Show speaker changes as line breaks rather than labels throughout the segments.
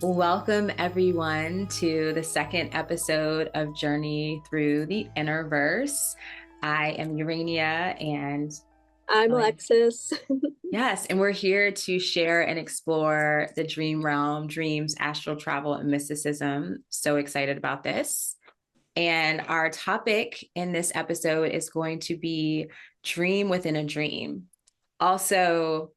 Welcome, everyone, to the second episode of Journey Through the Innerverse. I am Urania and
I'm Alexis.
yes, and we're here to share and explore the dream realm, dreams, astral travel, and mysticism. So excited about this. And our topic in this episode is going to be dream within a dream. Also,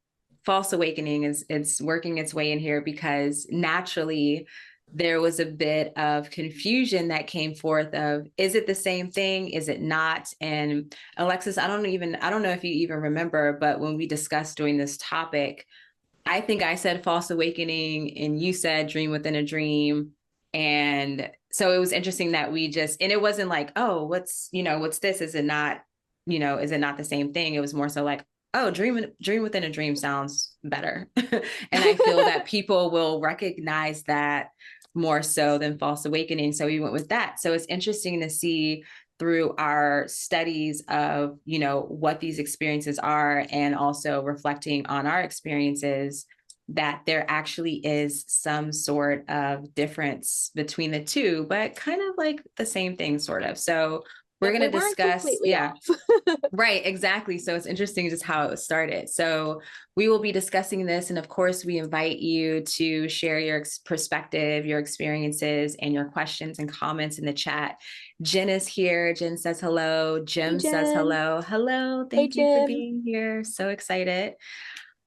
false awakening is it's working its way in here because naturally there was a bit of confusion that came forth of, is it the same thing, is it not? And Alexis, I don't know if you even remember, but when we discussed doing this topic, I think I said false awakening and you said dream within a dream. And so it was interesting that and it wasn't like, oh, what's this, is it not, is it not the same thing? It was more so like, oh, dream within a dream sounds better. And I feel that people will recognize that more so than false awakening. So we went with that. So it's interesting to see through our studies of, what these experiences are, and also reflecting on our experiences, that there actually is some sort of difference between the two, but kind of like the same thing, sort of. So we're going to discuss, right, exactly. So it's interesting just how it started. So we will be discussing this. And of course, we invite you to share your perspective, your experiences, and your questions and comments in the chat. Jen is here. Jen says hello. Jim says hello. Hello. Thank you for being here. So excited.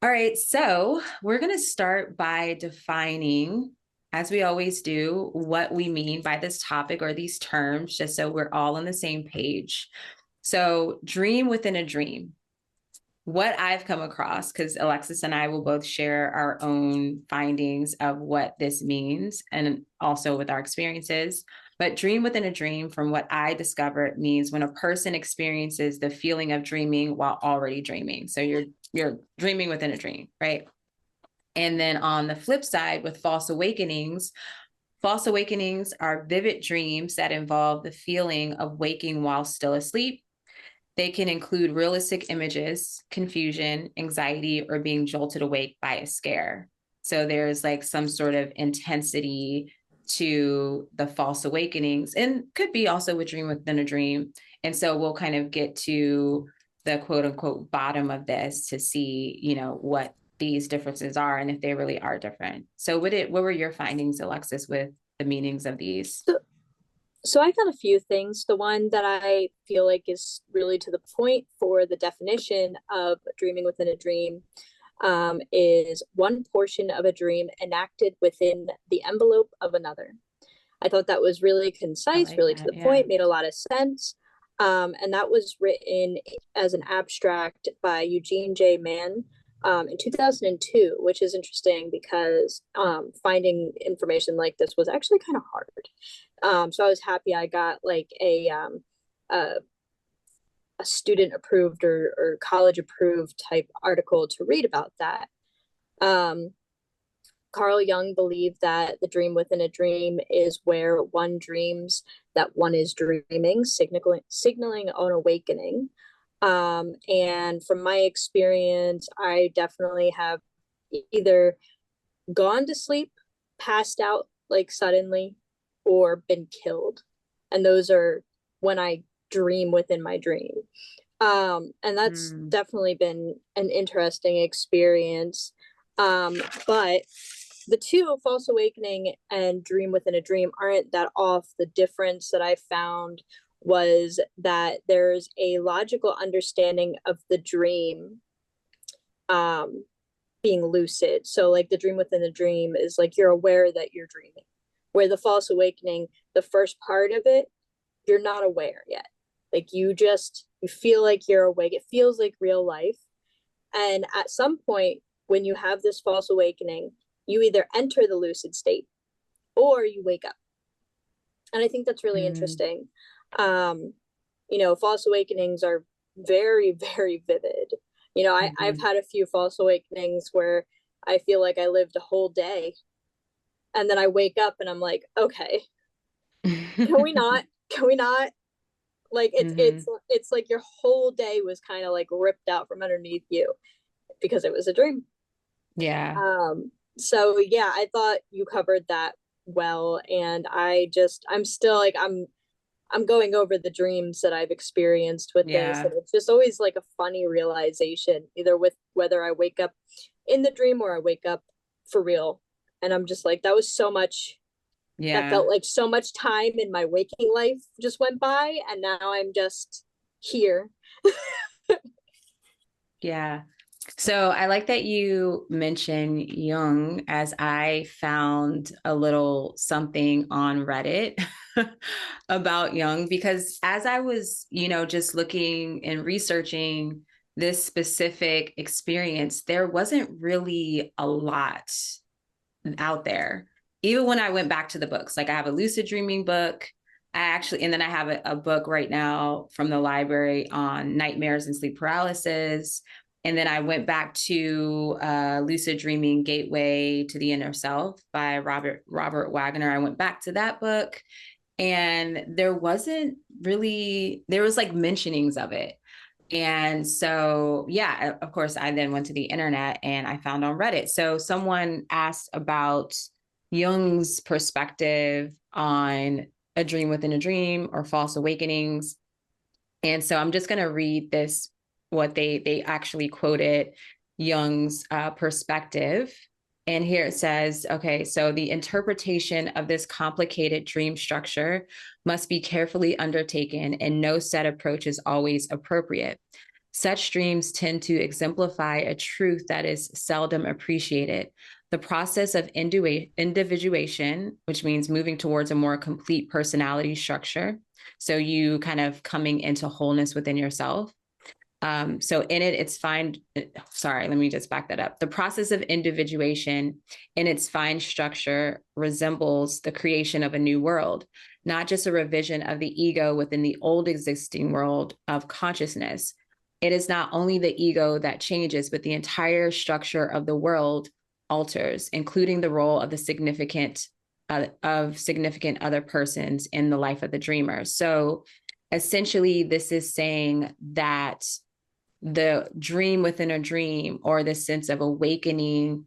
All right. So we're going to start by defining, as we always do, what we mean by this topic or these terms, just so we're all on the same page. So dream within a dream. What I've come across, because Alexis and I will both share our own findings of what this means and also with our experiences. But dream within a dream, from what I discovered, means when a person experiences the feeling of dreaming while already dreaming. So you're dreaming within a dream, right? And then on the flip side, with false awakenings are vivid dreams that involve the feeling of waking while still asleep. They can include realistic images, confusion, anxiety, or being jolted awake by a scare. So there's like some sort of intensity to the false awakenings, and could be also with dream within a dream. And so we'll kind of get to the quote unquote bottom of this to see, what these differences are and if they really are different. So what were your findings, Alexis, with the meanings of these?
So I got a few things. The one that I feel like is really to the point for the definition of dreaming within a dream is one portion of a dream enacted within the envelope of another. I thought that was really concise, really to the point, made a lot of sense. And that was written as an abstract by Eugene J. Mann in 2002, which is interesting because finding information like this was actually kind of hard. So I was happy I got like a student approved or college approved type article to read about that. Carl Jung believed that the dream within a dream is where one dreams that one is dreaming, signaling an awakening. And from my experience, I definitely have either gone to sleep, passed out like suddenly, or been killed. And those are when I dream within my dream. And that's definitely been an interesting experience. But the two, false awakening and dream within a dream, aren't that off. The difference that I found was that there's a logical understanding of the dream being lucid. So like the dream within the dream is like you're aware that you're dreaming, where the false awakening, the first part of it, you're not aware yet. Like you feel like you're awake. It feels like real life. And at some point when you have this false awakening, you either enter the lucid state or you wake up. And I think that's really interesting. False awakenings are very, very vivid. I've had a few false awakenings where I feel like I lived a whole day. And then I wake up and I'm like, okay, can we not? Can we not? Like it's like your whole day was kind of like ripped out from underneath you because it was a dream.
Yeah.
So yeah, I thought you covered that well, and I'm still like I'm going over the dreams that I've experienced with this,
Yeah.
and it's just always like a funny realization, either with whether I wake up in the dream or I wake up for real. And I'm just like, that was so much, that
Yeah.
felt like so much time in my waking life just went by, and now I'm just here.
Yeah. So I like that you mentioned Jung, as I found a little something on Reddit about Jung, because as I was, just looking and researching this specific experience, there wasn't really a lot out there. Even when I went back to the books, like I have a lucid dreaming book. And then I have a book right now from the library on nightmares and sleep paralysis. And then I went back to Lucid Dreaming Gateway to the Inner Self by Robert Wagner. I went back to that book, and there was like mentionings of it. And so, yeah, of course, I then went to the internet and I found on Reddit. So someone asked about Jung's perspective on a dream within a dream or false awakenings. And so I'm just going to read this, what they actually quoted Jung's perspective. And here it says, okay, so the interpretation of this complicated dream structure must be carefully undertaken, and no set approach is always appropriate. Such dreams tend to exemplify a truth that is seldom appreciated. The process of individuation, which means moving towards a more complete personality structure, so you kind of coming into wholeness within yourself. So in it, it's fine. Sorry, let me just back that up. The process of individuation in its fine structure resembles the creation of a new world, not just a revision of the ego within the old existing world of consciousness. It is not only the ego that changes, but the entire structure of the world alters, including the role of the significant other persons in the life of the dreamer. So essentially, this is saying that the dream within a dream, or this sense of awakening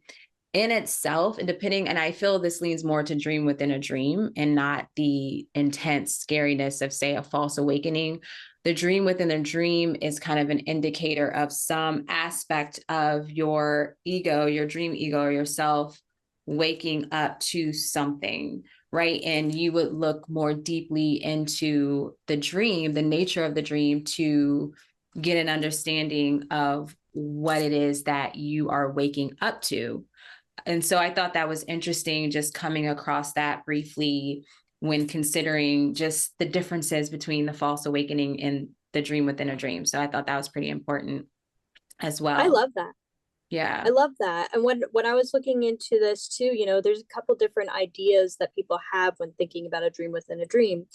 in itself, and I feel this leans more to dream within a dream and not the intense scariness of, say, a false awakening. The dream within a dream is kind of an indicator of some aspect of your ego, your dream ego, or yourself waking up to something, right? And you would look more deeply into the dream, the nature of the dream, to get an understanding of what it is that you are waking up to. And so I thought that was interesting, just coming across that briefly when considering just the differences between the false awakening and the dream within a dream. So I thought that was pretty important as
I
well.
love that. I
Yeah.
love that. And when I was looking into this too, there's a couple different ideas that people have when thinking about a dream within a dream.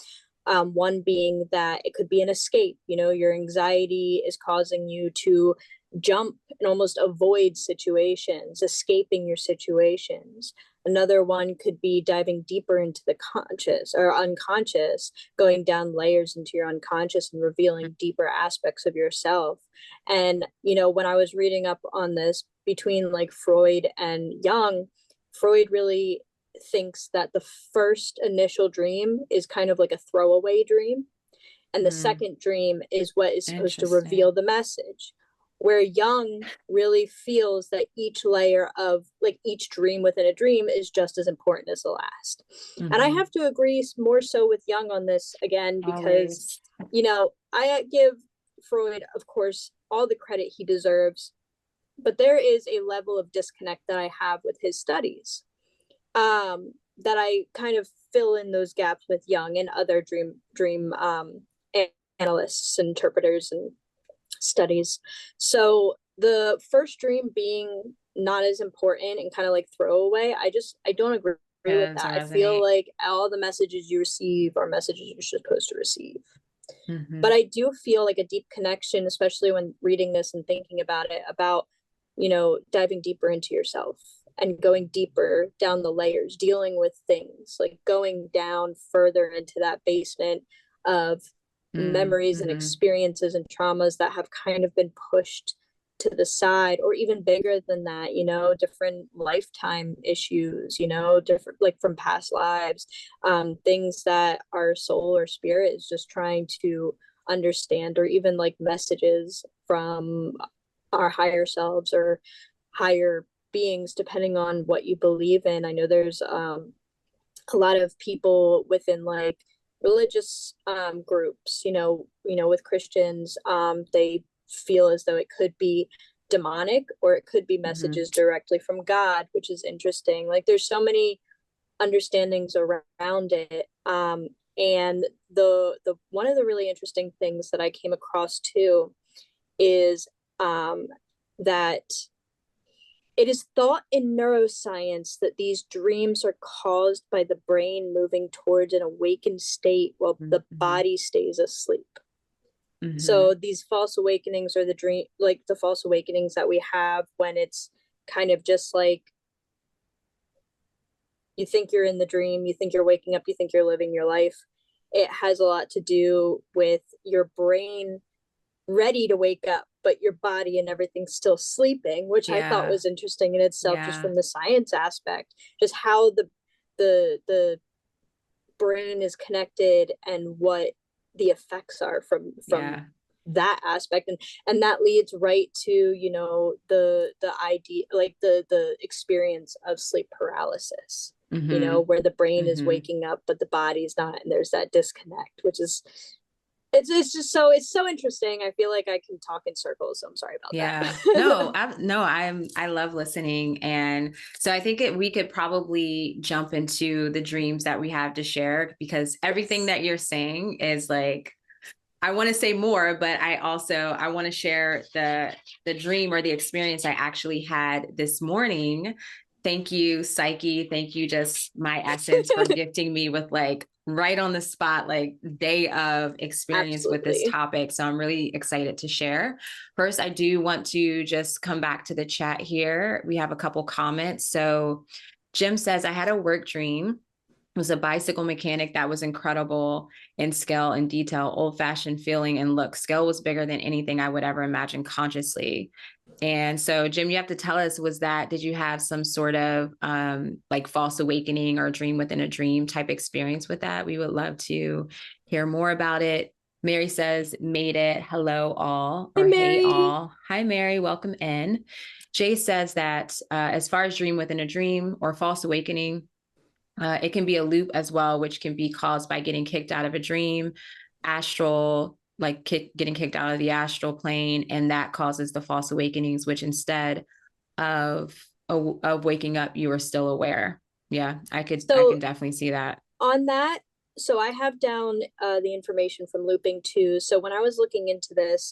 One being that it could be an escape. Your anxiety is causing you to jump and almost avoid situations, escaping your situations. Another one could be diving deeper into the conscious or unconscious, going down layers into your unconscious and revealing deeper aspects of yourself. And, when I was reading up on this between like Freud and Jung, Freud really thinks that the first initial dream is kind of like a throwaway dream, and the second dream is what is supposed to reveal
Interesting.
the message, where Jung really feels that each layer of like each dream within a dream is just as important as the last. And I have to agree more so with Jung on this again, because
Always.
I give Freud, of course, all the credit he deserves, but there is a level of disconnect that I have with his studies, that I kind of fill in those gaps with Jung and other dream analysts, interpreters, and studies. So the first dream being not as important and kind of like throwaway, I don't agree with
Yeah, to
that. I feel
resonate.
like all the messages you receive are messages you're supposed to receive.
Mm-hmm.
But I do feel like a deep connection, especially when reading this and thinking about it, about diving deeper into yourself and going deeper down the layers, dealing with things, like going down further into that basement of memories and
Mm-hmm.
experiences and traumas that have kind of been pushed to the side, or even bigger than that, different lifetime issues, different, like, from past lives, things that our soul or spirit is just trying to understand, or even like messages from our higher selves or higher beings, depending on what you believe in. I know there's a lot of people within, like, religious groups, with Christians, they feel as though it could be demonic, or it could be
Mm-hmm.
messages directly from God, which is interesting. Like, there's so many understandings around it. And the one of the really interesting things that I came across too is that it is thought in neuroscience that these dreams are caused by the brain moving towards an awakened state while the
Mm-hmm.
body stays asleep.
Mm-hmm.
So these false awakenings are the false awakenings that we have when it's kind of just like, you think you're in the dream, you think you're waking up, you think you're living your life. It has a lot to do with your brain ready to wake up, but your body and everything's still sleeping, which I thought
Yeah.
was interesting in itself, just
Yeah.
from the science aspect, just how the brain is connected and what the effects are from
Yeah.
that aspect. And that leads right to, the idea, like the experience of sleep paralysis,
Mm-hmm.
where the brain is
Mm-hmm.
waking up but the body's not, and there's that disconnect, which is, it's so interesting. I feel like I can talk in circles, so I'm sorry about
Yeah. No,
that.
I love listening. And so I think we could probably jump into the dreams that we have to share, because everything
Yes.
that you're saying is like, I want to say more, but I want to share the dream or the experience I actually had this morning. Thank you, Psyche. Thank you, just my essence, for gifting me with, like, right on the spot, like, day of experience with this
Absolutely.
topic. So I'm really excited to share. First, I do want to just come back to the chat here. We have a couple comments. So Jim says, I had a work dream, was a bicycle mechanic that was incredible in scale and detail, old fashioned feeling and look. Scale was bigger than anything I would ever imagine consciously. And so, Jim, you have to tell us, did you have some sort of like false awakening or dream within a dream type experience with that? We would love to hear more about it. Mary says, made it. Hello, all,
Hi,
or hey,
Mary.
all. Hi, Mary. Welcome in. Jay says that as far as dream within a dream or false awakening, it can be a loop as well, which can be caused by getting kicked out of a dream, astral, like getting kicked out of the astral plane, and that causes the false awakenings, which instead of waking up, you are still aware. Yeah, I
So
can definitely see that.
on that, so I have down the information from looping too. So when I was looking into this,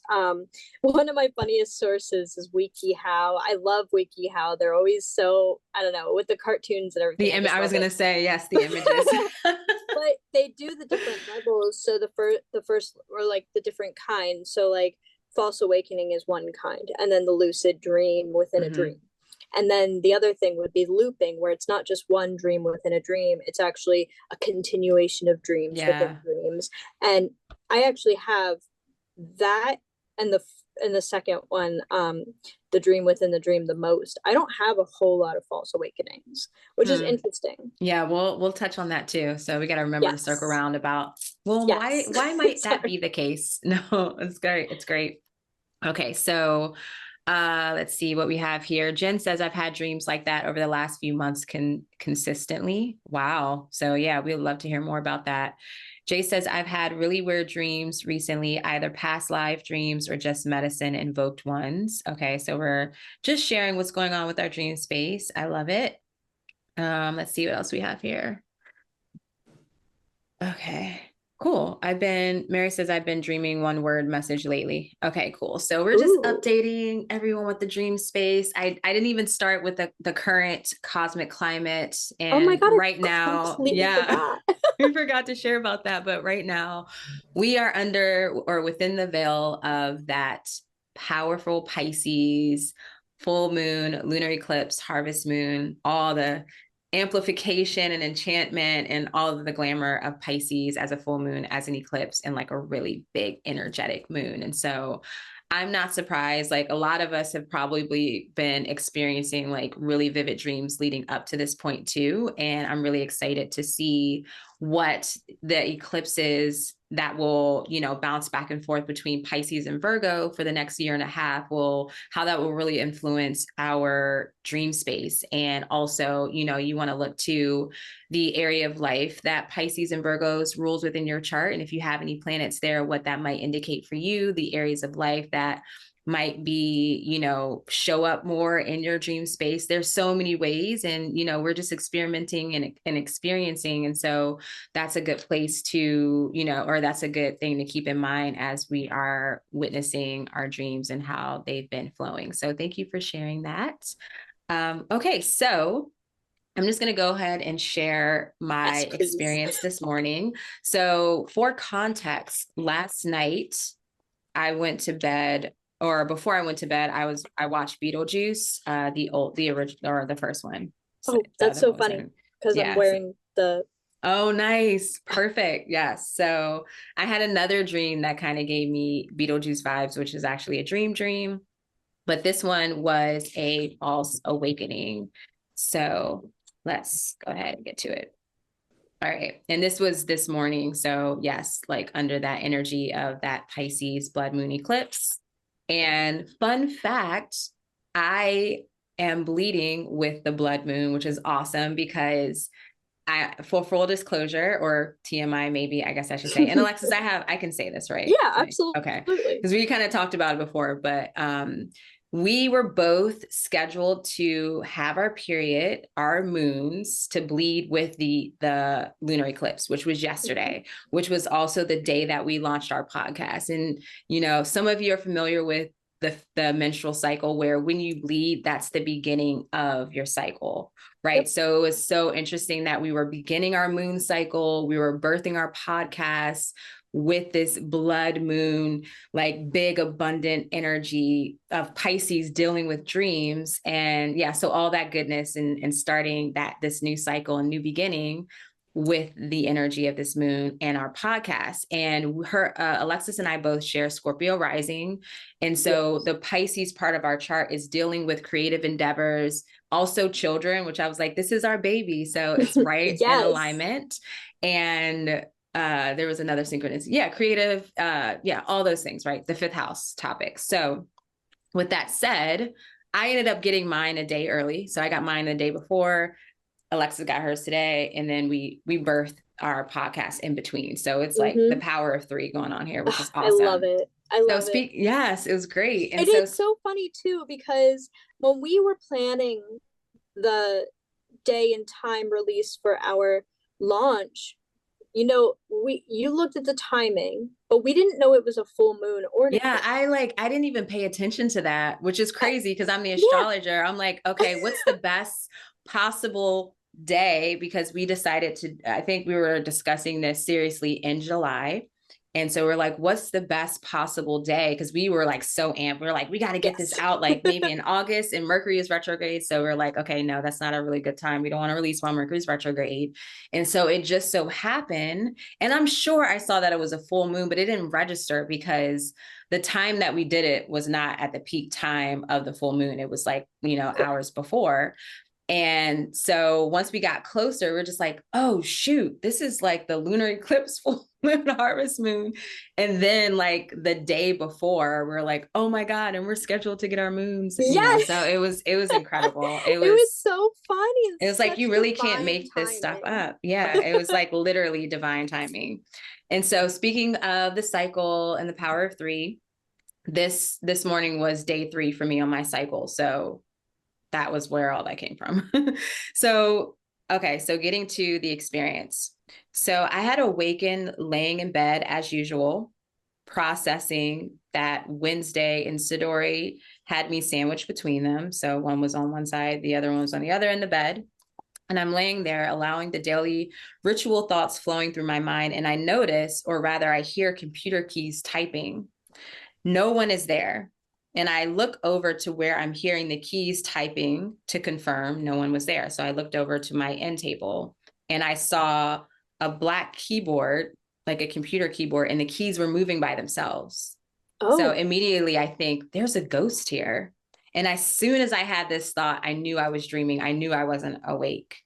one of my funniest sources is WikiHow. I love WikiHow. They're always so, I don't know, with the cartoons and everything. I just
I was
love it.
gonna say, yes, the images.
But they do the different levels. So the first, or like the different kinds. So like false awakening is one kind, and then the lucid dream within a
Mm-hmm.
dream. And then the other thing would be looping, where it's not just one dream within a dream, it's actually a continuation of dreams within
Yeah.
dreams. And I actually have that, and the second one, the dream within the dream, the most. I don't have a whole lot of false awakenings, which is
Hmm.
interesting.
Yeah, we'll touch on that too. So we got to remember to circle
Yes.
around about, well,
Yes.
why might that
Sorry.
be the case? No, it's great. It's great. Okay, so let's see what we have here. Jen says, I've had dreams like that over the last few months consistently. Wow. So yeah, we would love to hear more about that. Jay says, I've had really weird dreams recently, either past life dreams or just medicine invoked ones. Okay, so we're just sharing what's going on with our dream space. I love it. Let's see what else we have here. Okay. Cool. Mary says, I've been dreaming one word message lately. Okay, cool. So we're just
Ooh.
updating everyone with the dream space. I didn't even start with the current cosmic climate.
Oh my
And
God, I
right now,
completely
yeah,
forgot.
we forgot to share about that. But right now, we are under or within the veil of that powerful Pisces full moon, lunar eclipse, harvest moon, all the amplification and enchantment and all of the glamour of Pisces as a full moon, as an eclipse, and like a really big energetic moon. And so I'm not surprised. Like a lot of us have probably been experiencing like really vivid dreams leading up to this point too. And I'm really excited to see what the eclipses that will, you know, bounce back and forth between Pisces and Virgo for the next year and a half how that will really influence our dream space. And also, you know, you want to look to the area of life that Pisces and Virgos rules within your chart. And if you have any planets there, what that might indicate for you, the areas of life that might be, you know, show up more in your dream space. There's so many ways, and, you know, we're just experimenting and experiencing. And so that's a good place to, you know, or that's a good thing to keep in mind as we are witnessing our dreams and how they've been flowing. So thank you for sharing that. Okay, so I'm just going to go ahead and share my experience this morning. So for context, last night I went to bed, or before I went to bed, I watched Beetlejuice, the original, or the first one.
Oh, that's so funny because I'm wearing the.
Oh, nice. Perfect. Yes. So I had another dream that kind of gave me Beetlejuice vibes, which is actually a dream. But this one was a false awakening. So let's go ahead and get to it. All right. And this was this morning. So yes, like under that energy of that Pisces blood moon eclipse. And fun fact, I am bleeding with the blood moon, which is awesome because for full disclosure, or TMI, maybe, I guess I should say. And Alexis, I can say this, right?
Yeah, absolutely.
Okay. Because we kind of talked about it before, but we were both scheduled to have our period, our moons, to bleed with the lunar eclipse, which was yesterday, which was also the day that we launched our podcast. And, you know, some of you are familiar with the menstrual cycle, where when you bleed, that's the beginning of your cycle, right? Yep. So it was so interesting that we were beginning our moon cycle, we were birthing our podcast with this blood moon, like big abundant energy of Pisces dealing with dreams. And yeah, so all that goodness and starting this new cycle and new beginning with the energy of this moon and our podcast. And Alexis and I both share Scorpio rising. And so the Pisces part of our chart is dealing with creative endeavors, also children, which I was like, this is our baby. So it's right in alignment. And there was another synchronicity. Yeah, creative. All those things, right? The fifth house topic. So with that said, I ended up getting mine a day early. So I got mine the day before. Alexis got hers today, and then we birthed our podcast in between. So it's like the power of three going on here, which is awesome.
I love it.
Yes, it was great.
And it's so funny too, because when we were planning the day and time release for our launch, you know, you looked at the timing, but we didn't know it was a full moon or anything.
Yeah, I didn't even pay attention to that, which is crazy because I'm the astrologer. Yeah. I'm like, okay, what's the best possible day? Because we decided I think we were discussing this seriously in July. And so we're like, what's the best possible day? Because we were like so amped. We're like, we got to get this out like maybe in August, and Mercury is retrograde. So we're like, okay, no, that's not a really good time. We don't want to release while Mercury's retrograde. And so it just so happened. And I'm sure I saw that it was a full moon, but it didn't register because the time that we did it was not at the peak time of the full moon. It was like, you know, hours before. And so once we got closer, we're just like, oh, shoot, this is like the lunar eclipse, full moon, harvest moon. And then like the day before, we're like, oh my God, and we're scheduled to get our moons. Yes. You know? So it was incredible. It was
so funny.
It was like, you really can't make this stuff up. Yeah. It was like literally divine timing. And so speaking of the cycle and the power of three, this morning was day 3 for me on my cycle. So that was where all that came from. So getting to the experience. So I had awakened laying in bed as usual, processing that Wednesday in Sidori had me sandwiched between them. So one was on one side, the other one was on the other end of the bed. And I'm laying there, allowing the daily ritual thoughts flowing through my mind. And I notice, or rather I hear computer keys typing. No one is there. And I look over to where I'm hearing the keys typing to confirm no one was there. So I looked over to my end table and I saw a black keyboard, like a computer keyboard, and the keys were moving by themselves. So
Oh,
immediately I think there's a ghost here. And as soon as I had this thought, I knew I was dreaming. I knew I wasn't awake.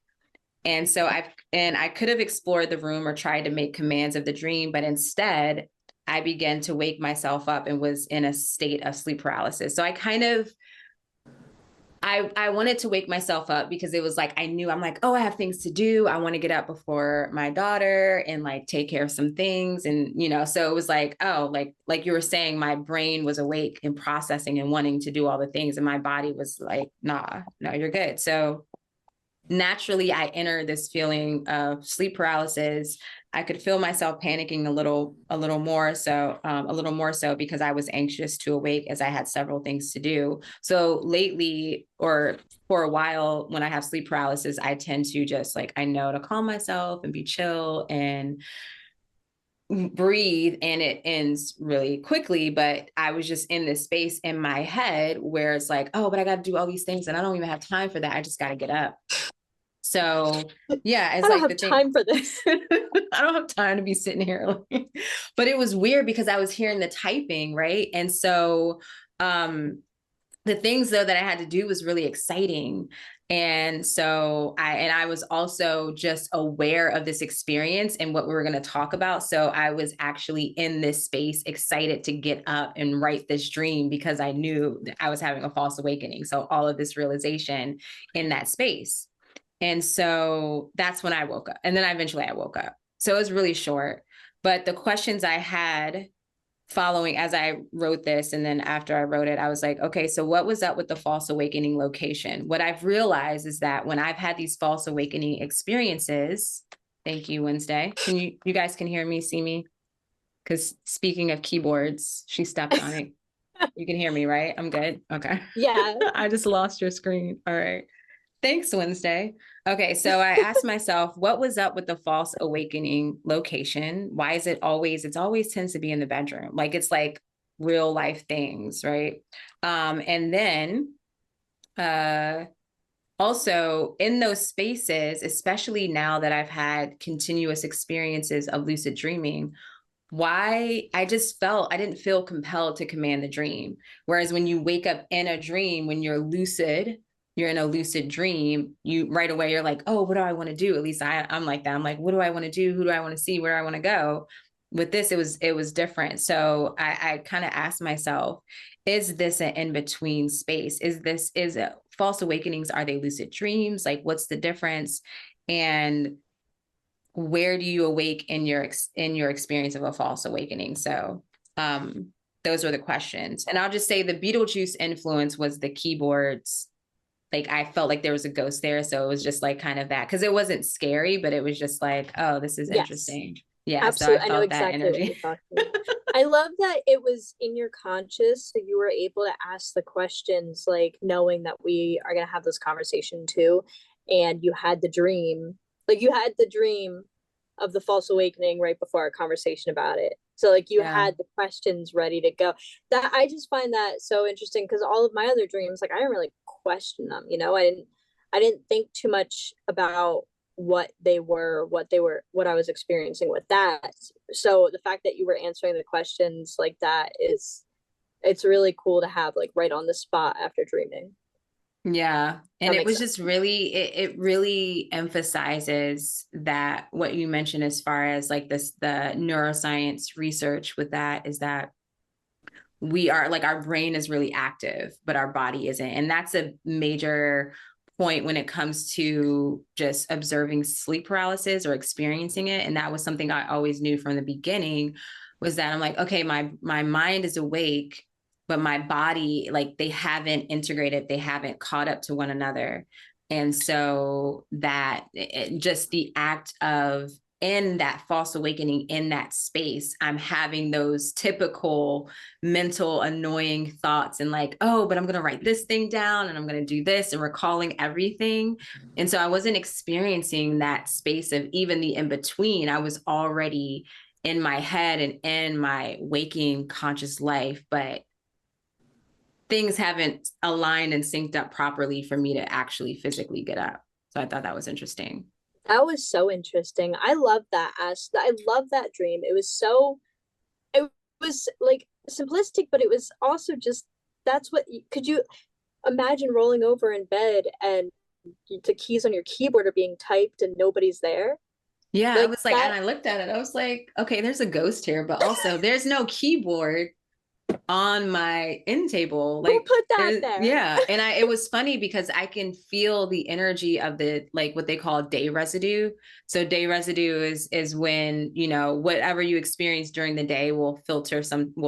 And so I could have explored the room or tried to make commands of the dream, but instead I began to wake myself up and was in a state of sleep paralysis. So I wanted to wake myself up because it was like I knew I'm like, oh, I have things to do. I want to get up before my daughter and like take care of some things. And so it was like, oh, like you were saying, my brain was awake and processing and wanting to do all the things. And my body was like, nah, no, you're good. So naturally I enter this feeling of sleep paralysis. I could feel myself panicking a little more so because I was anxious to awake as I had several things to do. So lately, or for a while, when I have sleep paralysis, I tend to just like, I know to calm myself and be chill and breathe, and it ends really quickly. But I was just in this space in my head where it's like, oh, but I got to do all these things and I don't even have time for that. I just got to get up. So yeah,
I
it's
don't
like
have
the thing.
time for this.
I don't have time to be sitting here. But it was weird because I was hearing the typing, right? And so the things though that I had to do was really exciting. And so I was also just aware of this experience and what we were going to talk about. So I was actually in this space, excited to get up and write this dream because I knew that I was having a false awakening. So all of this realization in that space. And so that's when I woke up. And then eventually I woke up. So it was really short. But the questions I had following as I wrote this, and then after I wrote it, I was like, okay, so what was up with the false awakening location? What I've realized is that when I've had these false awakening experiences, thank you, Wednesday. Can you guys can hear me, see me? Because speaking of keyboards, she stepped on it. You can hear me, right? I'm good. Okay.
Yeah.
I just lost your screen. All right. Thanks, Wednesday. Okay, so I asked myself, what was up with the false awakening location? Why is it's always tends to be in the bedroom. Like it's like real life things, right? And then also in those spaces, especially now that I've had continuous experiences of lucid dreaming, why I just felt I didn't feel compelled to command the dream. Whereas when you wake up in a dream, when you're in a lucid dream, you right away you're like, oh, what do I want to do? At least I'm like that. I'm like, what do I want to do? Who do I want to see? Where do I want to go? With this, it was different. So I kind of asked myself, is this an in-between space? Is it false awakenings? Are they lucid dreams? Like, what's the difference? And where do you awake in your experience of a false awakening? So those were the questions. And I'll just say the Beetlejuice influence was the keyboards. Like I felt like there was a ghost there. So it was just like kind of that, because it wasn't scary, but it was just like, oh, this is
Yes.
interesting. Yeah. So I
Absolutely. I know
felt that
exactly what you're
energy.
talking about. I love that it was in your conscious, so you were able to ask the questions, like knowing that we are going to have this conversation too. And you had the dream, like you had the dream of the false awakening right before our conversation about it. So like you
Yeah.
had the questions ready to go. That I just find that so interesting because all of my other dreams, like I didn't really question them, I didn't think too much about what I was experiencing with that. So the fact that you were answering the questions like that it's really cool to have like right on the spot after dreaming.
Yeah. And
That
it
makes
was
sense.
just really, it really emphasizes that what you mentioned as far as like the neuroscience research with that is that we are like our brain is really active, but our body isn't. And that's a major point when it comes to just observing sleep paralysis or experiencing it. And that was something I always knew from the beginning, was that I'm like, okay, my mind is awake, but my body, like they haven't integrated, they haven't caught up to one another. And so just the act of in that false awakening in that space, I'm having those typical mental annoying thoughts and like, oh, but I'm going to write this thing down and I'm going to do this and recalling everything. And so I wasn't experiencing that space of even the in between. I was already in my head and in my waking conscious life. But things haven't aligned and synced up properly for me to actually physically get up. So I thought that was interesting.
That was so interesting. I love that. I love that dream. It was like simplistic, but it was also just, that's what, could you imagine rolling over in bed and the keys on your keyboard are being typed and nobody's there?
Yeah, I
Like
was like, and
that.
I looked at it, I was like, okay, there's a ghost here, but also there's no keyboard on my end table.
Who
Like
put that
there's,
there?
yeah. And it was funny because I can feel the energy of the, like what they call day residue. So day residue is when, you know, whatever you experience during the day will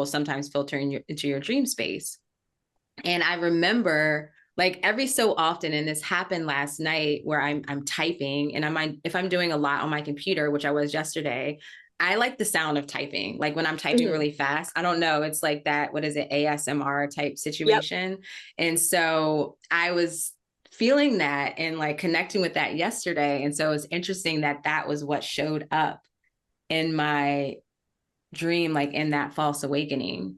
sometimes filter into your dream space. And I remember like every so often, and this happened last night where I'm typing and if I'm doing a lot on my computer, which I was yesterday, I like the sound of typing. Like when I'm typing
Mm-hmm.
really fast, I don't know, it's like that, what is it, ASMR type
Yep.
situation. And so I was feeling that and like connecting with that yesterday. And so it was interesting that that was what showed up in my dream, like in that false awakening.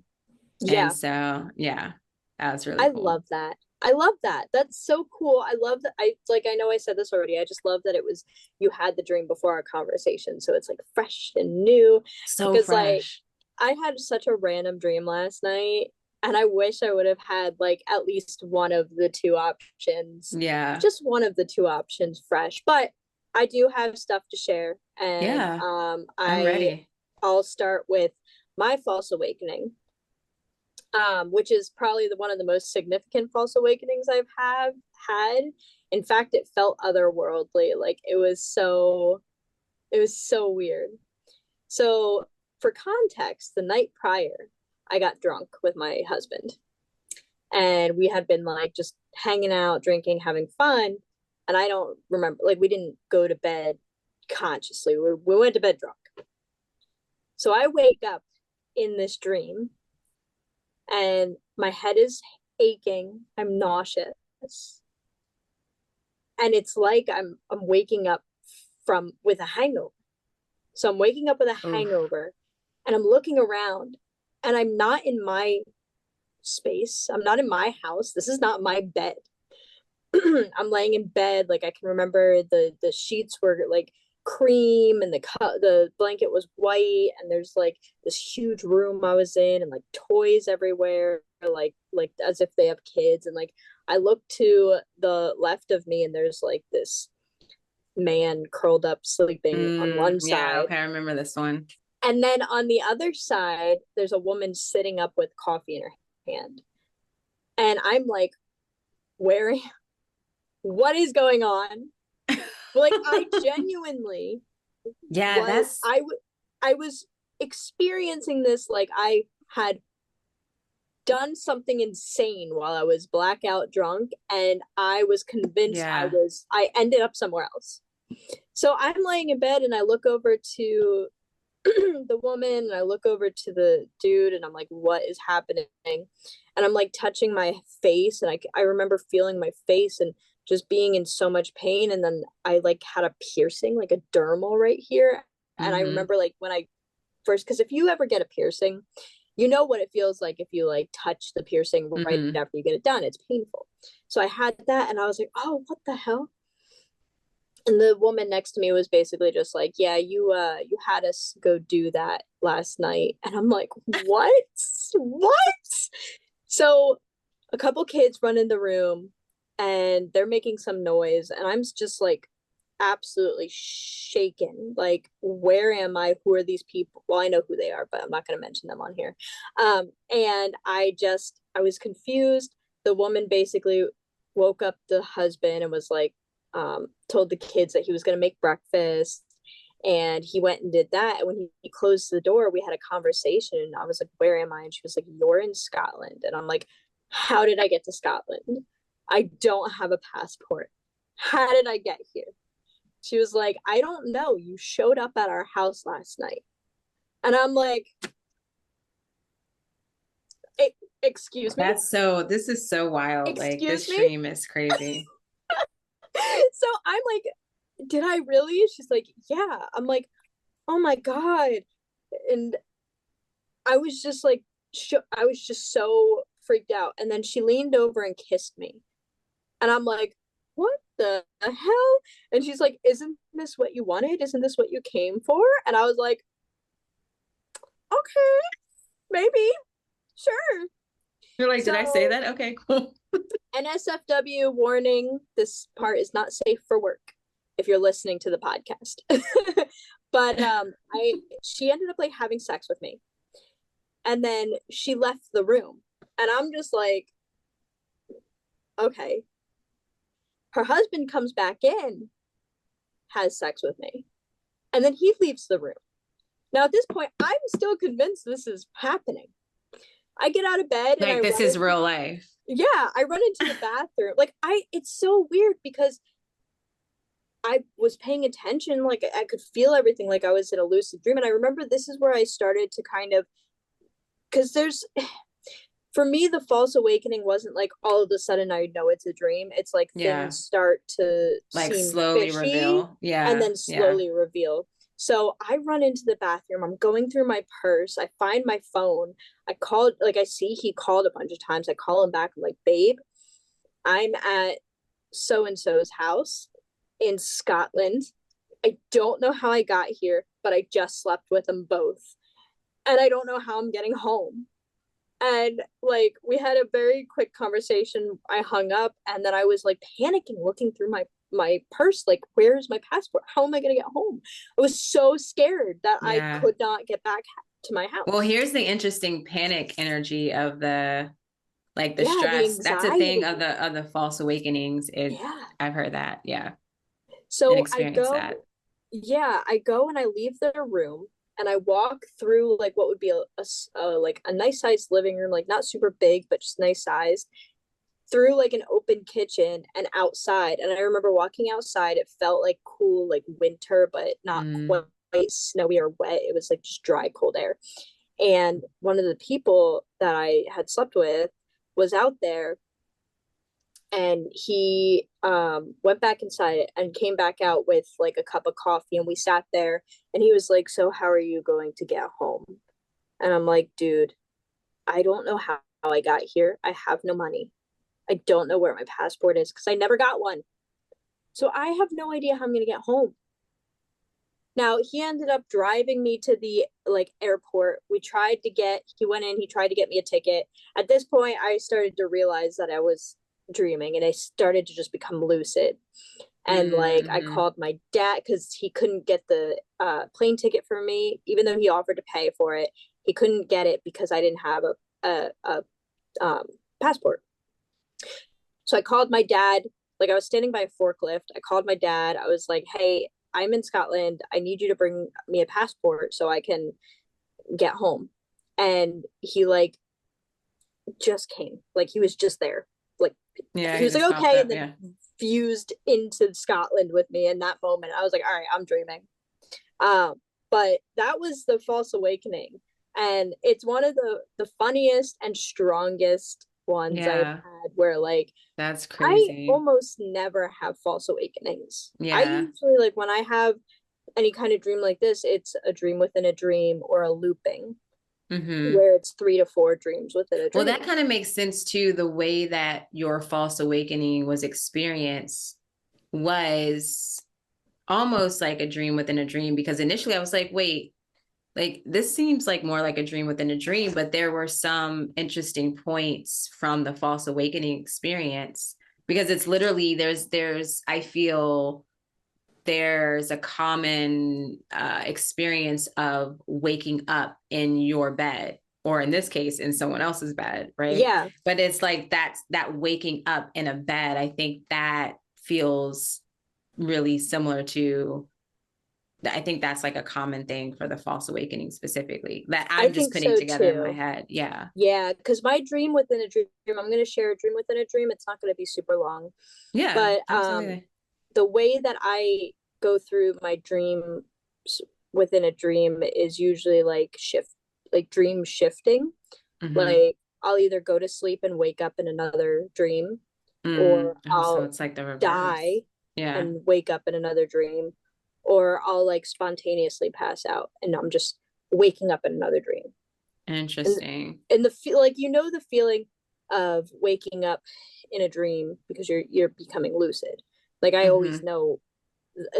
And
Yeah.
so, yeah, that was really
I
cool.
love that. I love that. That's so cool. I love that. I know I said this already. I just love that it was, you had the dream before our conversation. So it's like fresh and new,
So
because like
fresh.
I had such a random dream last night, and I wish I would have had like at least one of the two options,
Yeah.
just one of the two options fresh. But I do have stuff to share, and
Yeah. I'm ready.
I'll start with my false awakening, which is probably one of the most significant false awakenings I've had. In fact, it felt otherworldly. Like it was so weird. So, for context, the night prior, I got drunk with my husband, and we had been like just hanging out, drinking, having fun. And I don't remember, like, we didn't go to bed consciously. We went to bed drunk. So I wake up in this dream, and my head is aching. I'm nauseous. And it's like I'm waking up from with a hangover. So I'm waking up with a
Oof.
hangover, and I'm looking around, and I'm not in my space. I'm not in my house. This is not my bed. I'm laying in bed. Like I can remember the sheets were like cream, and the blanket was white, and there's like this huge room I was in, and like toys everywhere, like as if they have kids. And like I look to the left of me, and there's like this man curled up sleeping on one
Yeah,
side.
okay, I remember this one.
And then on the other side, there's a woman sitting up with coffee in her hand. And I'm like, where, what is going on? But like, I genuinely
Yeah,
was,
that's
I was experiencing this like I had done something insane while I was blackout drunk, and I was convinced
yeah.
I ended up somewhere else. So I'm laying in bed, and I look over to the woman, and I look over to the dude, and I'm like, what is happening? And I'm like touching my face, and I remember feeling my face and just being in so much pain. And then I like had a piercing, like a dermal right here. And I
Mm-hmm.
remember like when I first, because if you ever get a piercing, you know what it feels like if you like touch the piercing right
Mm-hmm.
after you get it done. It's painful. So I had that, and I was like, oh, what the hell? And the woman next to me was basically just like, yeah, you had us go do that last night. And I'm like, what? So a couple kids run in the room, and they're making some noise, and I'm just like absolutely shaken. Like, where am I? Who are these people? Well, I know who they are, but I'm not going to mention them on here. And I was confused. The woman basically woke up the husband and was like, told the kids that he was going to make breakfast, and he went and did that. And when he closed the door, we had a conversation, and I was like, where am I? And she was like, you're in Scotland. And I'm like, how did I get to Scotland? I don't have a passport. How did I get here? She was like, I don't know, you showed up at our house last night. And I'm like, excuse me,
This is so wild. Like this
excuse me.
stream is crazy.
So I'm like, did I really? She's like, yeah. I'm like, oh my God. And I was just like, I was just so freaked out. And then she leaned over and kissed me. And I'm like, what the hell? And she's like, isn't this what you wanted? Isn't this what you came for? And I was like, okay, maybe, sure.
You're like, did I say that? Okay, cool.
NSFW warning, this part is not safe for work if you're listening to the podcast. But she ended up like having sex with me. And then she left the room. And I'm just like, okay. Her husband comes back in, has sex with me, and then he leaves the room. Now, at this point, I'm still convinced this is happening. I get out of bed and
like this is real life.
Yeah, I run into the bathroom. Like, it's so weird because I was paying attention. Like, I could feel everything. Like, I was in a lucid dream. And I remember this is where I started to kind of, because for me, the false awakening wasn't like all of a sudden I know it's a dream. It's like things start to
like
seem
slowly
fishy,
reveal. Yeah.
And then slowly reveal. So I run into the bathroom. I'm going through my purse. I find my phone. I called, like, I see he called a bunch of times. I call him back. I'm like, babe, I'm at so-and-so's house in Scotland. I don't know how I got here, but I just slept with them both. And I don't know how I'm getting home. And like, we had a very quick conversation. I hung up and then I was like panicking, looking through my purse, like, where's my passport? How am I going to get home? I was so scared that I could not get back to my house.
Well, here's the interesting panic energy of the, like the stress. That's a thing of the false awakenings. I've heard that. Yeah.
So I go and I leave the room. And I walk through like what would be a nice sized living room, like not super big, but just nice sized, through like an open kitchen and outside. And I remember walking outside, it felt like cool, like winter, but not quite snowy or wet. It was like just dry, cold air. And one of the people that I had slept with was out there. And he went back inside and came back out with like a cup of coffee, and we sat there and he was like, so how are you going to get home? And I'm like, dude, I don't know how I got here. I have no money. I don't know where my passport is because I never got one. So I have no idea how I'm going to get home. Now, he ended up driving me to the like airport. He went in, he tried to get me a ticket. At this point, I started to realize that I was dreaming and I started to just become lucid. And like, I called my dad because he couldn't get the plane ticket for me, even though he offered to pay for it. He couldn't get it because I didn't have a passport. So I called my dad. Like, I was standing by a forklift. I called my dad. I was like, hey, I'm in Scotland. I need you to bring me a passport so I can get home. And he like just came. Like, he was just there. Like, he was like, okay, and then fused into Scotland with me in that moment. I was like, all right, I'm dreaming. But that was the false awakening. And it's one of the funniest and strongest ones I've had, where like,
that's crazy.
I almost never have false awakenings. I usually, like, when I have any kind of dream like this, it's a dream within a dream or a looping. Where it's 3 to 4 dreams within a dream.
Well, that kind of makes sense too. The way that your false awakening was experienced was almost like a dream within a dream, because initially I was like, wait, like this seems like more like a dream within a dream, but there were some interesting points from the false awakening experience, because it's literally I feel there's a common experience of waking up in your bed, or in this case, in someone else's bed, right?
Yeah.
But it's like that waking up in a bed, I think that feels really similar to, I think that's like a common thing for the false awakening specifically, that I'm just putting together in my head. Yeah.
Yeah, because my dream within a dream, I'm going to share a dream within a dream. It's not going to be super long.
Yeah.
But absolutely. The way that I go through my dream within a dream is usually like dream shifting. Like, I'll either go to sleep and wake up in another dream, or I'll
so it's like the reverse.
Die and wake up in another dream, or I'll like spontaneously pass out and I'm just waking up in another dream.
Interesting.
And the like, the feeling of waking up in a dream because you're becoming lucid. Like I always
Mm-hmm.
know,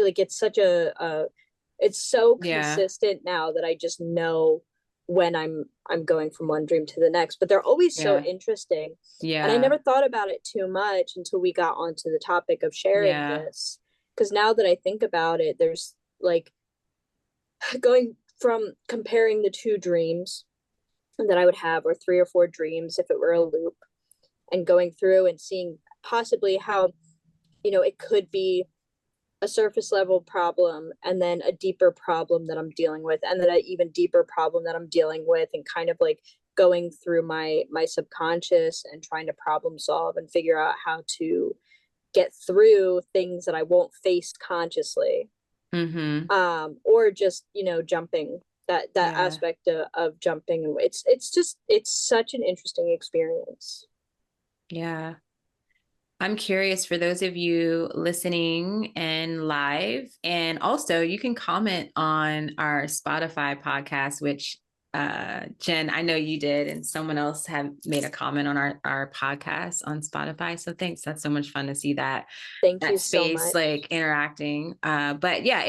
like it's such it's so
Yeah.
consistent now that I just know when I'm going from one dream to the next, but they're always so
Yeah.
interesting. And I
Yeah.
never thought about it too much until we got onto the topic of sharing
Yeah.
this. Because now that I think about it, there's like going from comparing the two dreams that I would have, or three or four dreams if it were a loop, and going through and seeing possibly how, it could be a surface level problem and then a deeper problem that I'm dealing with, and then an even deeper problem that I'm dealing with, and kind of like going through my subconscious and trying to problem solve and figure out how to get through things that I won't face consciously.
Mm-hmm.
Or just, jumping, that
Yeah.
aspect of jumping. It's such an interesting experience.
Yeah. I'm curious for those of you listening and live, and also you can comment on our Spotify podcast, which Jen, I know you did, and someone else had made a comment on our podcast on Spotify. So thanks. That's so much fun to see
Thank
that
you so
space
much.
like interacting. But yeah,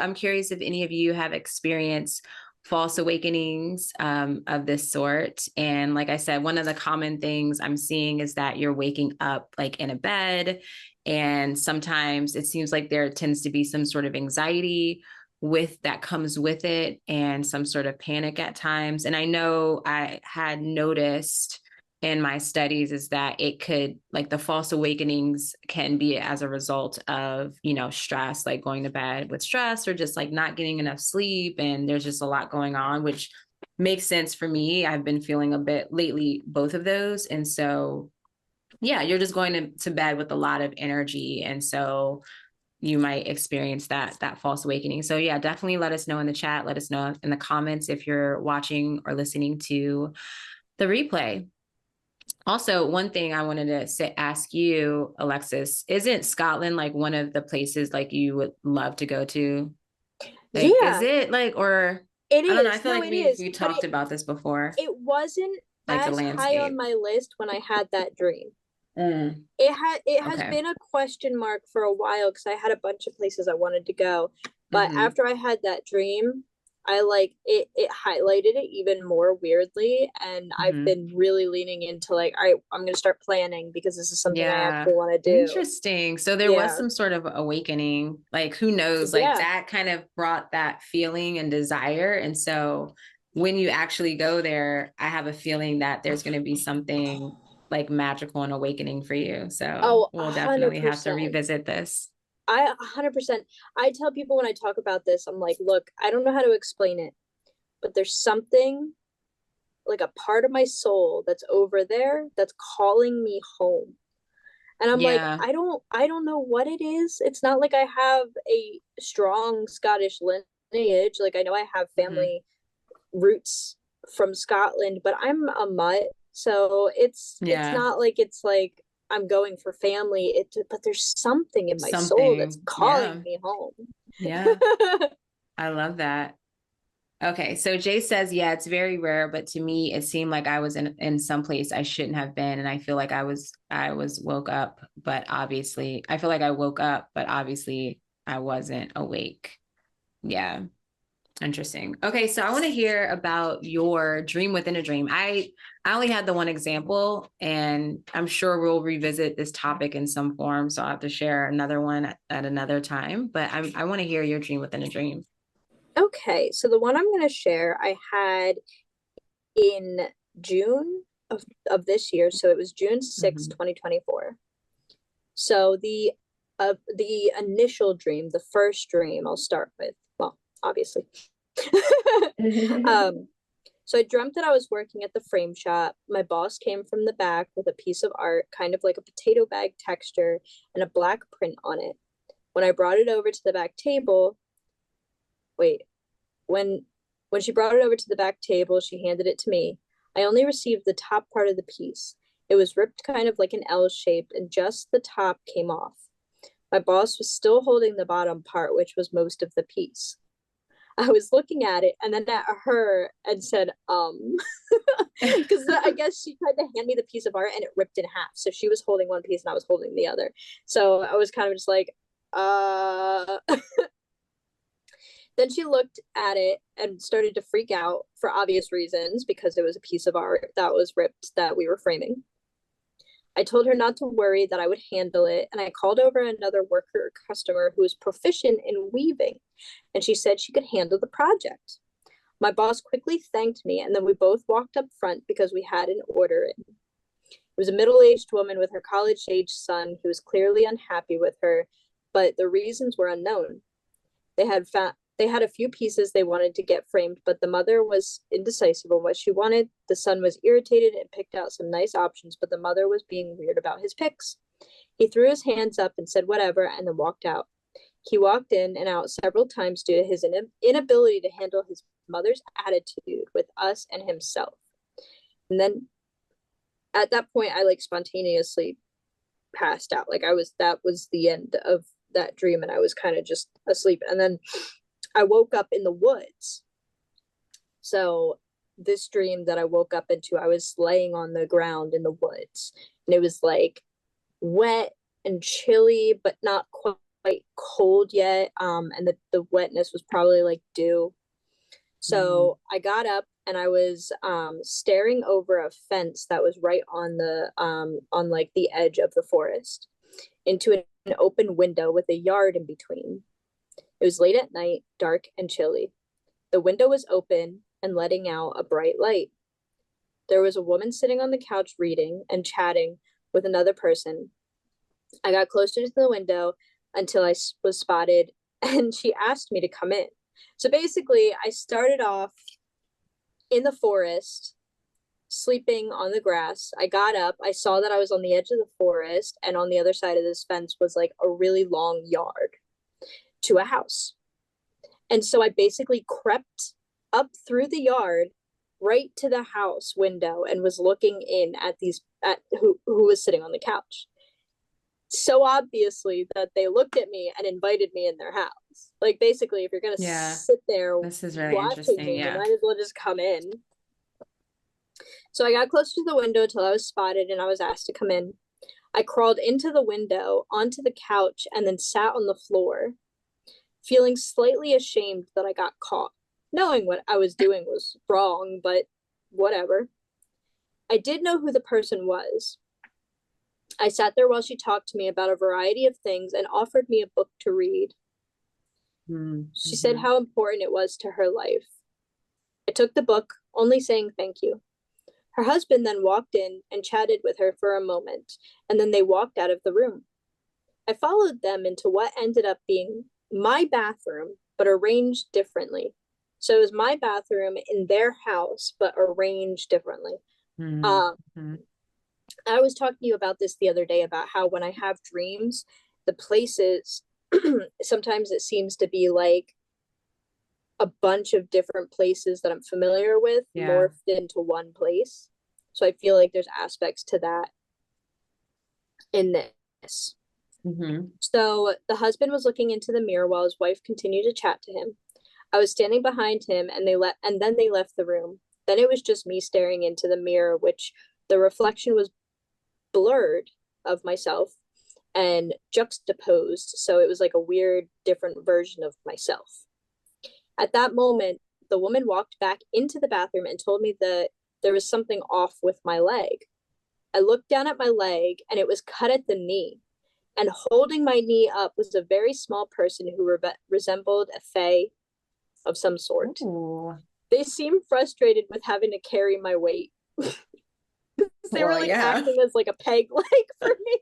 I'm curious if any of you have experienced false awakenings of this sort. And like I said, one of the common things I'm seeing is that you're waking up like in a bed. And sometimes it seems like there tends to be some sort of anxiety with that comes with it, and some sort of panic at times. And I know I had noticed in my studies is that it could, like, the false awakenings can be as a result of, stress, like going to bed with stress or just like not getting enough sleep. And there's just a lot going on, which makes sense for me. I've been feeling a bit lately, both of those. And so, yeah, you're just going to bed with a lot of energy. And so you might experience that false awakening. So yeah, definitely let us know in the chat. Let us know in the comments if you're watching or listening to the replay. Also, one thing I wanted to ask you, Alexis, isn't Scotland like one of the places like you would love to go to? Like, is
Yeah,
it like, or
it
I don't know. I
is.
feel
No,
like
it
we
is.
we
But
talked about this before,
it wasn't
like the
as high on
landscape.
my list when I had that dream.
Mm,
It has
okay.
been a question mark for a while because I had a bunch of places I wanted to go. But
Mm-hmm.
after I had that dream, I like it highlighted it even more weirdly. And I've
Mm-hmm.
been really leaning into like, all right, I'm gonna start planning because this is something I
Yeah.
actually want to do.
Interesting. So there was
Yeah.
some sort of awakening, like who knows, like
Yeah.
that kind of brought that feeling and desire. And so when you actually go there, I have a feeling that there's going to be something like magical and awakening for you. So
Oh, a
we'll
hundred
definitely have to
percent.
revisit this.
100%. I tell people when I talk about this, I'm like, look, I don't know how to explain it, but there's something, like a part of my soul that's over there that's calling me home. And I'm like,
Yeah.
I don't know what it is. It's not like I have a strong Scottish lineage. Like I know I have
Mm-hmm.
family roots from Scotland, but I'm a mutt. So it's
Yeah.
not like it's like I'm going for family. But there's something in my soul that's
Something.
calling
Yeah.
me home.
Yeah. I love that. Okay, so Jay says, yeah, it's very rare, but to me, it seemed like I was in some place I shouldn't have been, and I feel like I was woke up, but obviously, I feel like I woke up, but obviously, I wasn't awake. Yeah, interesting. Okay, so I want to hear about your dream within a dream. I only had the one example, and I'm sure we'll revisit this topic in some form, so I'll have to share another one at another time. But I want to hear your dream within a dream.
Okay, so the one I'm going to share, I had in June of this year. So it was June 6th,
Mhm.
2024. So the initial dream, the first dream I'll start with, well, obviously. um, so I dreamt that I was working at the frame shop. My boss came from the back with a piece of art, kind of like a potato bag texture, and a black print on it. When I brought it over to the back table, wait, when when she brought it over to the back table, she handed it to me. I only received the top part of the piece. It was ripped kind of like an L shape, and just the top came off. My boss was still holding the bottom part, which was most of the piece. I was looking at it and then at her and said, because I guess she tried to hand me the piece of art and it ripped in half. So she was holding one piece and I was holding the other. So I was kind of just like, Then she looked at it and started to freak out for obvious reasons because it was a piece of art that was ripped that we were framing. I told her not to worry, that I would handle it, and I called over another worker customer who was proficient in weaving, and she said she could handle the project. My boss quickly thanked me, and then we both walked up front because we had an order in. It was a middle-aged woman with her college-age son who was clearly unhappy with her, but the reasons were unknown. They had a few pieces they wanted to get framed, but the mother was indecisive on what she wanted. The son was irritated and picked out some nice options, but the mother was being weird about his picks. He threw his hands up and said whatever, and then walked out. He walked in and out several times due to his inability to handle his mother's attitude with us and himself. And then at that point, I like spontaneously passed out. That was the end of that dream, and I was kind of just asleep. And then I woke up in the woods. So this dream that I woke up into, I was laying on the ground in the woods, and it was like wet and chilly, but not quite cold yet. And the wetness was probably like dew. So I got up and I was staring over a fence that was right on like the edge of the forest into an open window with a yard in between. It was late at night, dark and chilly. The window was open and letting out a bright light. There was a woman sitting on the couch reading and chatting with another person. I got closer to the window until I was spotted, and she asked me to come in. So basically, I started off in the forest, sleeping on the grass. I got up, I saw that I was on the edge of the forest, and on the other side of this fence was like a really long yard to a house. And so I basically crept up through the yard right to the house window and was looking in at who was sitting on the couch. So obviously that they looked at me and invited me in their house. Like basically, if you're gonna sit there
this is really
watching me,
yeah,
you might as well just come in. So I got close to the window till I was spotted and I was asked to come in. I crawled into the window, onto the couch, and then sat on the floor, feeling slightly ashamed that I got caught, knowing what I was doing was wrong, but whatever. I did know who the person was. I sat there while she talked to me about a variety of things and offered me a book to read. She said how important it was to her life. I took the book, only saying thank you. Her husband then walked in and chatted with her for a moment, and then they walked out of the room. I followed them into what ended up being my bathroom, but arranged differently. So it was my bathroom in their house, but arranged differently. I was talking to you about this the other day about how when I have dreams, the places, sometimes it seems to be like a bunch of different places that I'm familiar with morphed into one place. So I feel like there's aspects to that in this. So the husband was looking into the mirror while his wife continued to chat to him. I was standing behind him and then they left the room. Then it was just me staring into the mirror, which the reflection was blurred of myself and juxtaposed. So it was like a weird, different version of myself. At that moment, the woman walked back into the bathroom and told me that there was something off with my leg. I looked down at my leg and it was cut at the knee. And holding my knee up was a very small person who resembled a fae of some sort.
Ooh.
They seemed frustrated with having to carry my weight. They were like acting as like a peg leg for me.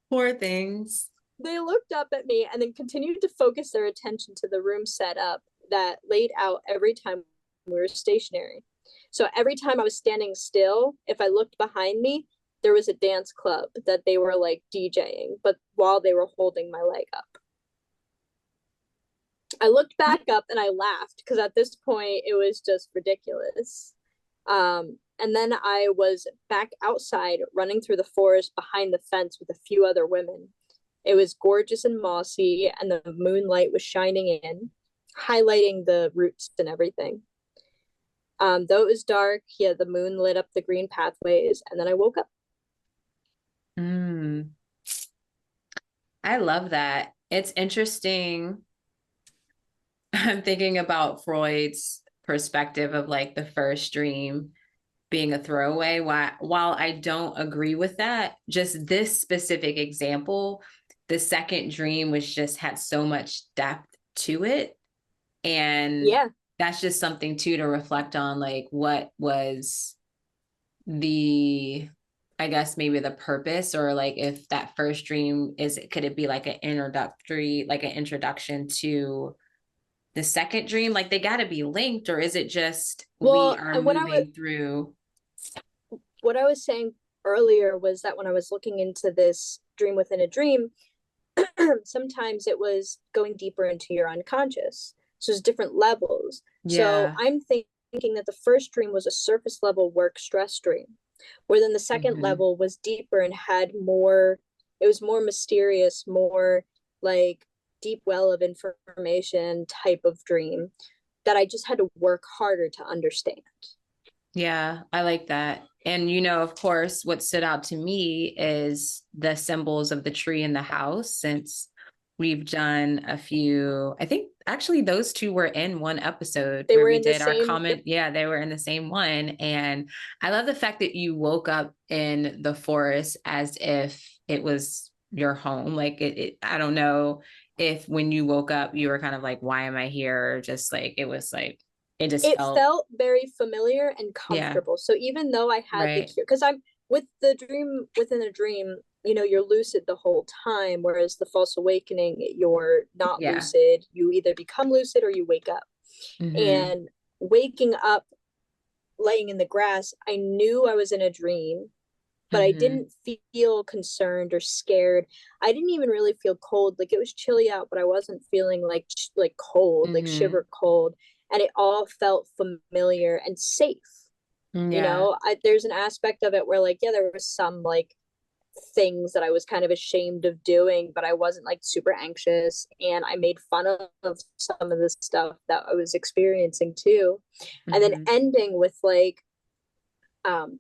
Poor things.
They looked up at me and then continued to focus their attention to the room set up that laid out every time we were stationary. So every time I was standing still, if I looked behind me, there was a dance club that they were like DJing, but while they were holding my leg up. I looked back up and I laughed because at this point it was just ridiculous. And then I was back outside running through the forest behind the fence with a few other women. It was gorgeous and mossy and the moonlight was shining in. highlighting the roots and everything. Though it was dark, yeah, the moon lit up the green pathways, and then I woke up.
Mm, I love that. It's interesting. I'm thinking about Freud's perspective of like the first dream being a throwaway. While I don't agree with that, just this specific example, the second dream was just had so much depth to it. And
Yeah.
that's just something too to reflect on, like what was the, I guess maybe the purpose, or like if that first dream is, could it be like an introductory, like an introduction to the second dream? Like they got to be linked, or is it just we
Well,
are
and
moving through?
what I was saying earlier was that when I was looking into this dream within a dream, sometimes it was going deeper into your unconscious. So there's different levels. So
Yeah.
I'm thinking that the first dream was a surface level work stress dream, where then the second
Mm-hmm.
level was deeper and had more, it was more mysterious, more like deep well of information type of dream that I just had to work harder to understand.
Yeah, I like that. And, you know, of course, what stood out to me is the symbols of the tree in the house, since we've done a few. I think actually those two were in one episode
They
where
were
we
in the
did our
same, yep,
comment. Yeah, they were in the same one. And I love the fact that you woke up in the forest as if it was your home. Like I don't know if when you woke up, you were kind of like, why am I here? Or just like, it was like, it just
it
felt,
felt very familiar and
yeah,
comfortable. So even though I had the
right.
cure, because I'm with the dream within a dream, you know, you're lucid the whole time, whereas the false awakening, you're not
Yeah.
lucid. You either become lucid or you wake up.
Mm-hmm.
And waking up, laying in the grass, I knew I was in a dream, but I
Mm-hmm.
didn't feel concerned or scared. I didn't even really feel cold. Like it was chilly out, but I wasn't feeling like cold, like
Mm-hmm.
shiver cold. And it all felt familiar and safe. You
Yeah.
know, there's an aspect of it where like, yeah, there was some like things that I was kind of ashamed of doing, but I wasn't like super anxious. And I made fun of some of the stuff that I was experiencing too. And then
Mm-hmm.
ending with like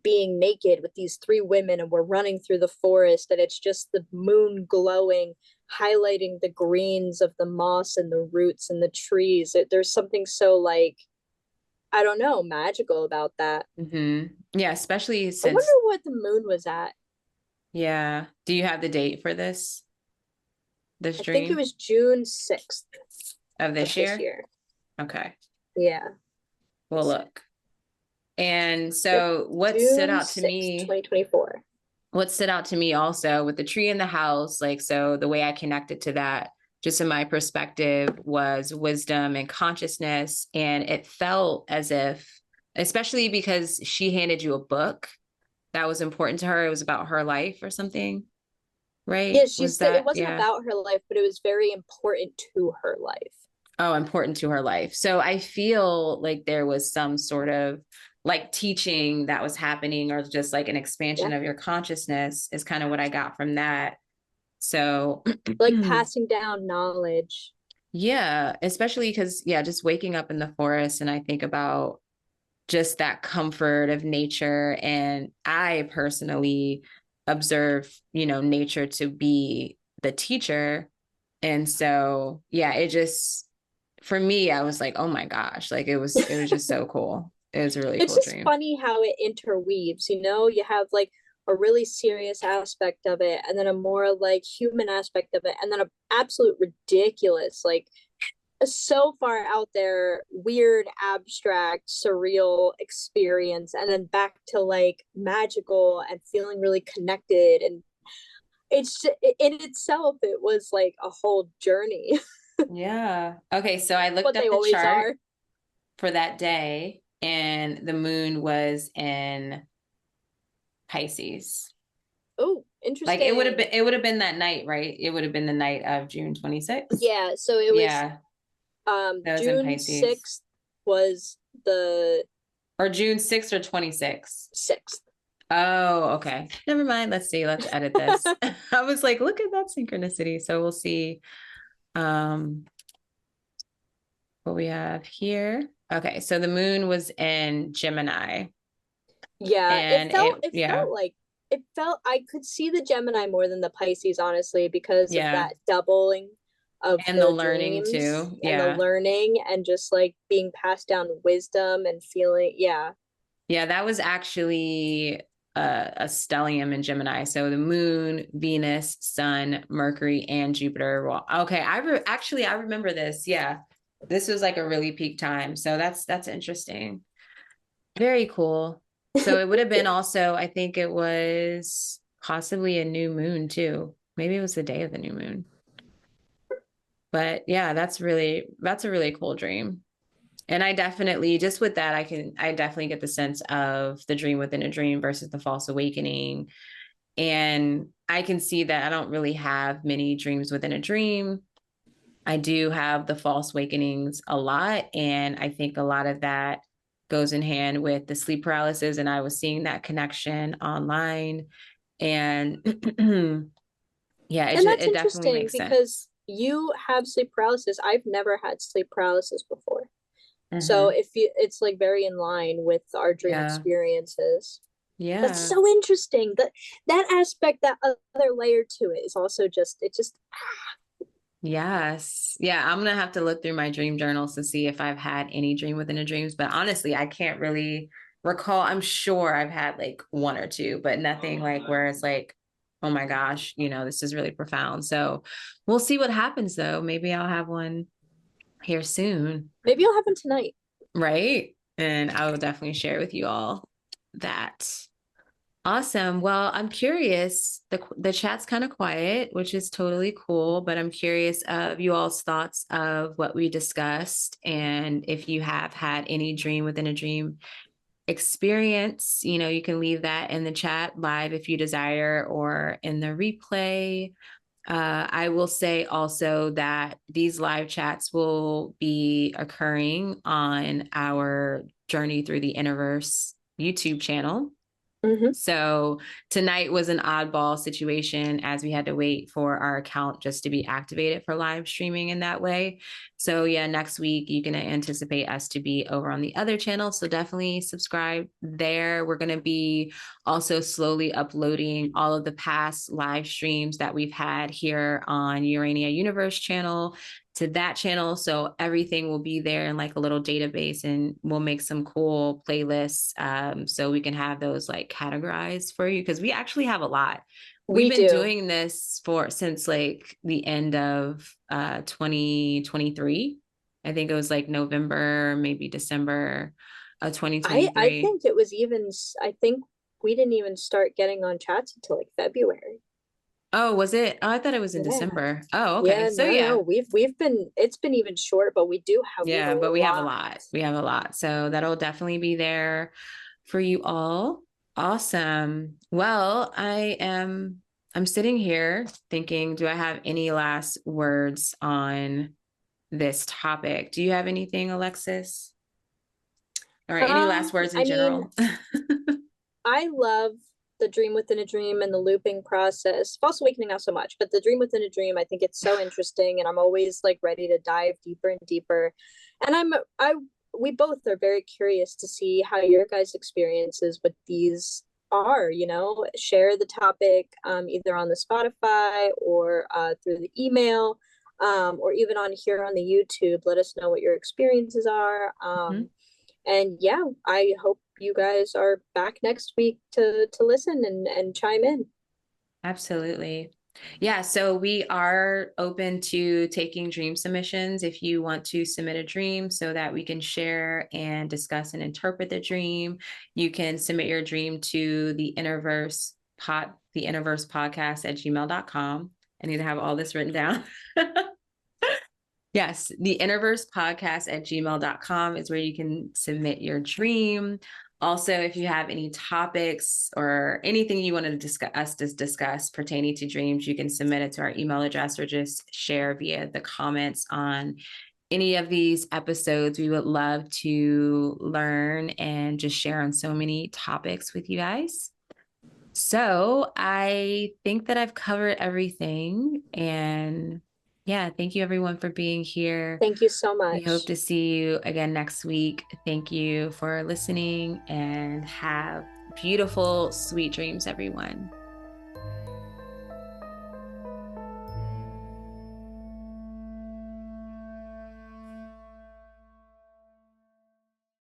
being naked with these three women and we're running through the forest and it's just the moon glowing, highlighting the greens of the moss and the roots and the trees. There's something so like, I don't know, magical about that.
Mm-hmm. Yeah, especially
I wonder
since,
what the moon was at.
yeah. Do you have the date for this
I think it
dream
was June 6th
of
of
this
this
year?
year.
Okay.
Yeah.
We'll look. And
Yep.
so what stood
June
out to
6th,
me,
2024.
what stood out to me also with the tree in the house, like, so the way I connected to that, just in my perspective, was wisdom and consciousness. And it felt as if, especially because she handed you a book that was important to her. It was about her life or something,
Yeah,
right?
she
Was
said it
that,
wasn't
yeah.
about her life, but it was very important to her life.
Oh, important to her life. So I feel like there was some sort of like teaching that was happening, or just like an
Yeah.
expansion of your consciousness is kind of what I got from that. So
Like passing down knowledge.
yeah, especially because, yeah, just waking up in the forest, and I think about just that comfort of nature. And I personally observe, you know, nature to be the teacher. And so, yeah, it just, for me, I was like, oh my gosh, like it was just so cool. It was a really
It's
cool
just
dream.
funny how it interweaves, you know? You have like a really serious aspect of it and then a more like human aspect of it and then an absolute ridiculous like so far out there weird abstract surreal experience and then back to like magical and feeling really connected and it's in itself it was like a whole journey.
Yeah. Okay, so I looked
What
up
they
the
always
chart
are.
for that day, and the moon was in Pisces.
Oh,
Like
interesting.
it would have been that night, right? It would have been the night of June 26th.
Yeah, so it was
Yeah, that was in
June
Pisces.
6th was the
Or June 6th or 26th.
6th.
Oh, okay. Never mind. Let's see. Let's edit this. I was like, look at that synchronicity. So we'll see. Um, what we have here. Okay, so the moon was in Gemini,
Yeah,
and yeah,
it felt I could see the Gemini more than the Pisces, honestly, because of
yeah,
that doubling of
and the
the
learning
dreams
too.
and the
Yeah,
learning and just like being passed down wisdom and feeling. Yeah.
yeah, that was actually a stellium in Gemini. So the moon, Venus, Sun, Mercury, and Jupiter. Well, okay, actually I remember this. Yeah, this was like a really peak time. So that's interesting. Very cool. So it would have been
Yeah.
also, I think it was possibly a new moon too. Maybe it was the day of the new moon. But yeah, that's a really cool dream. And I definitely, just with that, I definitely get the sense of the dream within a dream versus the false awakening. And I can see that I don't really have many dreams within a dream. I do have the false awakenings a lot. And I think a lot of that goes in hand with the sleep paralysis. And I was seeing that connection online. And yeah,
And that's
it definitely
interesting
makes sense.
because you have sleep paralysis. I've never had sleep paralysis before. So
Mm-hmm.
if you, it's like very in line with our dream
Yeah.
experiences. That's
Yeah.
so interesting. That aspect, that other layer to it is also just it just
Yes. Yeah, I'm gonna have to look through my dream journals to see if I've had any dream within a dreams, but honestly, I can't really recall. I'm sure I've had like one or two, but nothing like where it's like, oh my gosh, this is really profound. So we'll see what happens though. Maybe I'll have one here soon,
maybe you'll have one tonight.
right? And I will definitely share with you all that. Awesome. Well, I'm curious. The chat's kind of quiet, which is totally cool, but I'm curious of you all's thoughts of what we discussed and if you have had any dream within a dream experience, you can leave that in the chat live if you desire or in the replay. I will say also that these live chats will be occurring on our Journey Through the Innerverse YouTube channel.
Mm-hmm.
So tonight was an oddball situation as we had to wait for our account just to be activated for live streaming in that way. So yeah, next week you can anticipate us to be over on the other channel. So definitely subscribe there. We're going to be also slowly uploading all of the past live streams that we've had here on Urania Universe channel to that channel. So everything will be there in like a little database, and we'll make some cool playlists so we can have those like categorized for you, because we actually have a lot. We've
We
been
do.
doing this since like the end of 2023. I think it was like November, maybe December of
I
2023.
think it was even I think we didn't even start getting on chats until like February.
Oh, was it? Oh, I thought it was in
Yeah.
December. Oh, okay.
Yeah,
So
no,
yeah.
we've been it's been even short, but we have a
Yeah, but we have a
lot.
lot. We have a lot. So that'll definitely be there for you all. Awesome. Well, I'm sitting here thinking, do I have any last words on this topic? Do you have anything, Alexis? Or any last words in
I mean,
general?
I love the dream within a dream and the looping process. False awakening, not so much, but the dream within a dream, I think it's so interesting, and I'm always like ready to dive deeper and deeper. And we both are very curious to see how your guys' experiences with these are. Share the topic either on the Spotify or through the email. Or even on here on the YouTube, let us know what your experiences are.
Mhm.
And yeah, I hope you guys are back next week to listen and chime in.
Absolutely. Yeah, so we are open to taking dream submissions if you want to submit a dream so that we can share and discuss and interpret the dream. You can submit your dream to theinnerversepodcast at gmail.com. I need to have all this written down. Yes, the Innerverse Podcast at gmail.com is where you can submit your dream. Also, if you have any topics or anything you want to discuss pertaining to dreams, you can submit it to our email address or just share via the comments on any of these episodes. We would love to learn and just share on so many topics with you guys. So I think that I've covered everything, and Yeah, thank you everyone for being here.
Thank you so
We hope
much.
to see you again next week. Thank you for listening and have beautiful, sweet dreams, everyone.